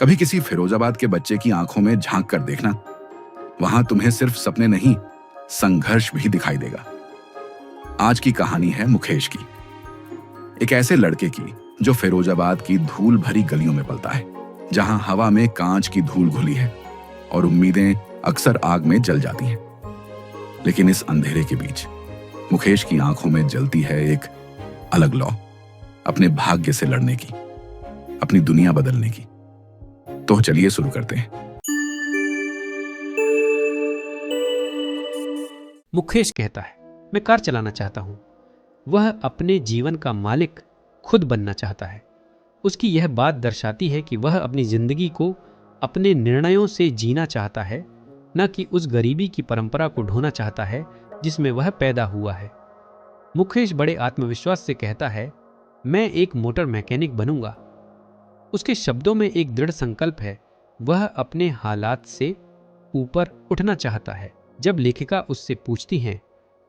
कभी किसी फिरोजाबाद के बच्चे की आंखों में झांक कर देखना, वहां तुम्हें सिर्फ सपने नहीं, संघर्ष भी दिखाई देगा। आज की कहानी है मुकेश की, एक ऐसे लड़के की जो फिरोजाबाद की धूल भरी गलियों में पलता है, जहां हवा में कांच की धूल घुली है और उम्मीदें अक्सर आग में जल जाती हैं। लेकिन इस अंधेरे के बीच मुकेश की आंखों में जलती है एक अलग लौ, अपने भाग्य से लड़ने की, अपनी दुनिया बदलने की। तो चलिए शुरू करते हैं। मुकेश कहता है, मैं कार चलाना चाहता हूं। वह अपने जीवन का मालिक खुद बनना चाहता है। उसकी यह बात दर्शाती है कि वह अपनी जिंदगी को अपने निर्णयों से जीना चाहता है, न कि उस गरीबी की परंपरा को ढोना चाहता है जिसमें वह पैदा हुआ है। मुकेश बड़े आत्मविश्वास से कहता है, मैं एक मोटर मैकेनिक बनूंगा। उसके शब्दों में एक दृढ़ संकल्प है। वह अपने हालात से ऊपर उठना चाहता है। जब लेखिका उससे पूछती हैं,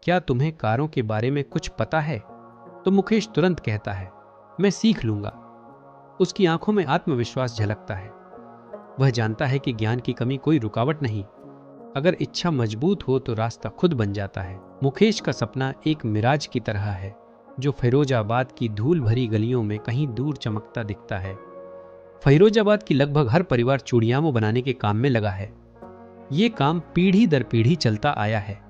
क्या तुम्हें कारों के बारे में कुछ पता है, तो मुकेश तुरंत कहता है, मैं सीख लूंगा। उसकी आंखों में आत्मविश्वास झलकता है। वह जानता है कि ज्ञान की कमी कोई रुकावट नहीं, अगर इच्छा मजबूत हो तो रास्ता खुद बन जाता है। मुकेश का सपना एक मिराज की तरह है, जो फिरोजाबाद की धूल भरी गलियों में कहीं दूर चमकता दिखता है। फिरोजाबाद की लगभग हर परिवार चूड़ियामों बनाने के काम में लगा है। ये काम पीढ़ी दर पीढ़ी चलता आया है।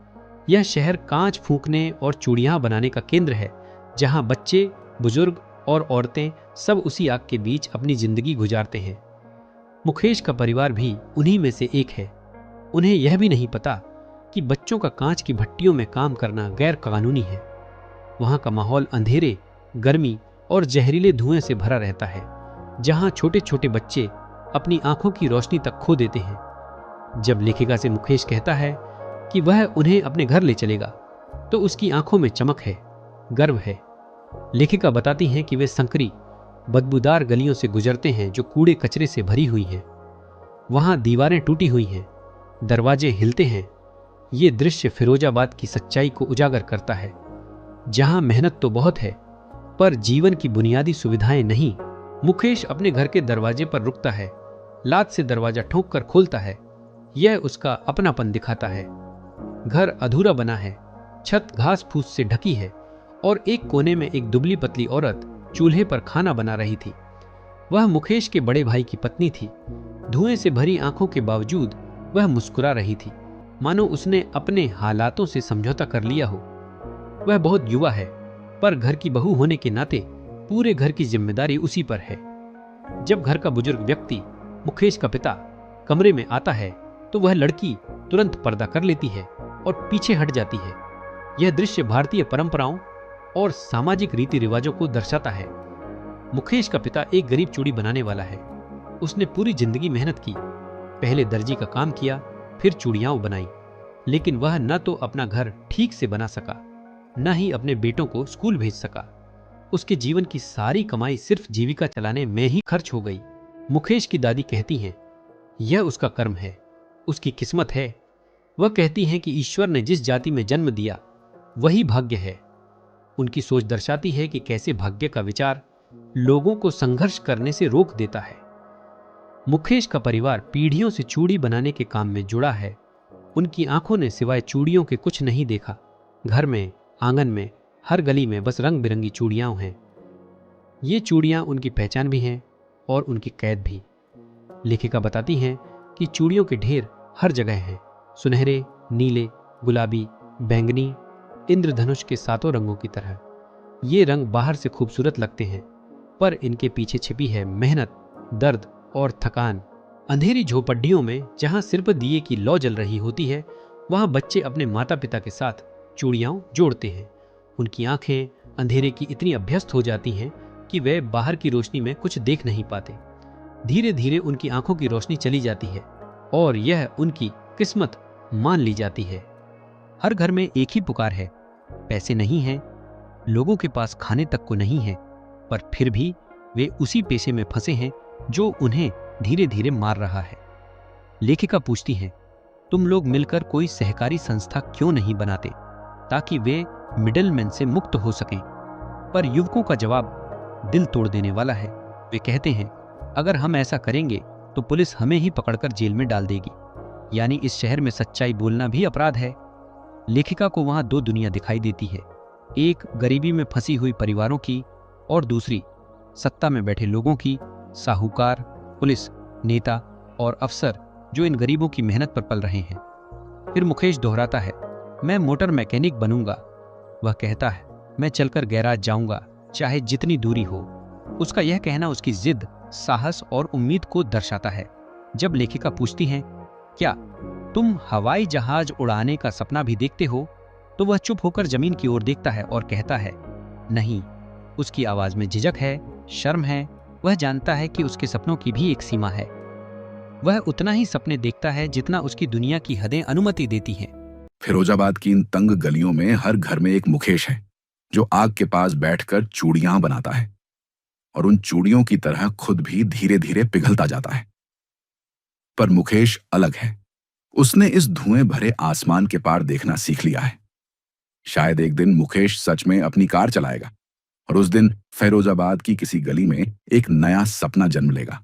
यह शहर कांच फूंकने और चूड़ियां बनाने का केंद्र है, जहां बच्चे, बुजुर्ग और औरतें सब उसी आग के बीच अपनी जिंदगी गुजारते हैं। मुकेश का परिवार भी उन्हीं में से एक है। उन्हें यह भी नहीं पता कि बच्चों का कांच की भट्टियों में काम करना गैर कानूनी है। वहां का माहौल अंधेरे, गर्मी और जहरीले धुएं से भरा रहता है, जहां छोटे छोटे बच्चे अपनी आंखों की रोशनी तक खो देते हैं। जब लेखिका से मुकेश कहता है कि वह उन्हें अपने घर ले चलेगा, तो उसकी आंखों में चमक है, गर्व है। लेखिका बताती हैं कि वे संकरी, बदबूदार गलियों से गुजरते हैं जो कूड़े कचरे से भरी हुई हैं। वहां दीवारें टूटी हुई हैं, दरवाजे हिलते हैं। ये दृश्य फिरोजाबाद की सच्चाई को उजागर करता है, जहां मेहनत तो बहुत है, पर जीवन की बुनियादी सुविधाएं नहीं। मुकेश अपने घर के दरवाजे पर रुकता है, लात से दरवाजा ठोक कर खोलता है। यह उसका अपनापन दिखाता है। घर अधूरा बना है, छत घास फूस से ढकी है और एक कोने में एक दुबली पतली औरत चूल्हे पर खाना बना रही थी। वह मुकेश के बड़े भाई की पत्नी थी। धुएं से भरी आंखों के बावजूद वह मुस्कुरा रही थी, मानो उसने अपने हालातों से समझौता कर लिया हो। वह बहुत युवा है, पर घर की बहू होने के नाते पूरे घर की जिम्मेदारी उसी पर है। जब घर का बुजुर्ग व्यक्ति, मुकेश का पिता, कमरे में आता है, तो वह लड़की तुरंत पर्दा कर लेती है और पीछे हट जाती है। यह दृश्य भारतीय परंपराओं और सामाजिक रीति रिवाजों को दर्शाता है। मुकेश का पिता एक गरीब चूड़ी बनाने वाला है। उसने पूरी जिंदगी मेहनत की, पहले दर्जी का काम किया, फिर चूड़ियां बनाई। लेकिन वह न तो अपना घर ठीक से बना सका, न ही अपने बेटों को स्कूल भेज सका। उसके जीवन की सारी कमाई सिर्फ जीविका चलाने में ही खर्च हो गई। मुकेश की दादी कहती हैं, यह उसका कर्म है, उसकी किस्मत है। वह कहती हैं कि ईश्वर ने जिस जाति में जन्म दिया वही भाग्य है। उनकी सोच दर्शाती है कि कैसे भाग्य का विचार लोगों को संघर्ष करने से रोक देता है। मुकेश का परिवार पीढ़ियों से चूड़ी बनाने के काम में जुड़ा है। उनकी आंखों ने सिवाय चूड़ियों के कुछ नहीं देखा। घर में, आंगन में, हर गली में बस रंग बिरंगी चूड़ियां हैं। ये चूड़ियां उनकी पहचान भी हैं और उनकी कैद भी। लेखिका बताती हैं कि चूड़ियों के ढेर हर जगह हैं, सुनहरे, नीले, गुलाबी, बैंगनी, इंद्रधनुष के सातों रंगों की तरह। ये रंग बाहर से खूबसूरत लगते हैं, पर इनके पीछे छिपी है मेहनत, दर्द और थकान। अंधेरी झोपड़ियों में जहां सिर्फ दिए की लौ जल रही होती है, वहां बच्चे अपने माता पिता के साथ चूड़ियां जोड़ते हैं। उनकी आंखें अंधेरे की इतनी अभ्यस्त हो जाती हैं कि वे बाहर की रोशनी में कुछ देख नहीं पाते। धीरे धीरे उनकी आंखों की रोशनी चली जाती है और यह उनकी किस्मत मान ली जाती है। हर घर में एक ही पुकार है, पैसे नहीं हैं, लोगों के पास खाने तक को नहीं है, पर फिर भी वे उसी पेशे में फंसे हैं जो उन्हें धीरे धीरे मार रहा है। लेखिका पूछती हैं, तुम लोग मिलकर कोई सहकारी संस्था क्यों नहीं बनाते ताकि वे मिडलमैन से मुक्त हो सकें? पर युवकों का जवाब दिल तोड़ देने वाला है। वे कहते हैं, अगर हम ऐसा करेंगे तो पुलिस हमें ही पकड़कर जेल में डाल देगी, यानी इस शहर में सच्चाई बोलना भी अपराध है। लेखिका को वहां दो दुनिया दिखाई देती है, एक गरीबी में फंसी हुई परिवारों की और दूसरी सत्ता में बैठे लोगों की, साहूकार, पुलिस, नेता और अफसर जो इन गरीबों की मेहनत पर पल रहे हैं। फिर मुकेश दोहराता है, मैं मोटर मैकेनिक बनूंगा। वह कहता है, मैं चलकर गैराज जाऊंगा, चाहे जितनी दूरी हो। उसका यह कहना उसकी जिद, साहस और उम्मीद को दर्शाता है। जब लेखिका पूछती हैं, क्या तुम हवाई जहाज उड़ाने का सपना भी देखते हो, तो वह चुप होकर जमीन की ओर देखता है और कहता है, नहीं। उसकी आवाज में झिझक है, शर्म है। वह जानता है कि उसके सपनों की भी एक सीमा है। वह उतना ही सपने देखता है जितना उसकी दुनिया की हदें अनुमति देती हैं। फिरोजाबाद की इन तंग गलियों में हर घर में एक मुकेश है जो आग के पास बैठकर चूड़ियां बनाता है और उन चूड़ियों की तरह खुद भी धीरे धीरे पिघलता जाता है। पर मुकेश अलग है। उसने इस धुएं भरे आसमान के पार देखना सीख लिया है। शायद एक दिन मुकेश सच में अपनी कार चलाएगा और उस दिन फिरोजाबाद की किसी गली में एक नया सपना जन्म लेगा।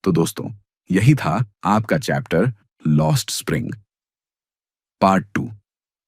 तो दोस्तों, यही था आपका चैप्टर लॉस्ट स्प्रिंग पार्ट 2।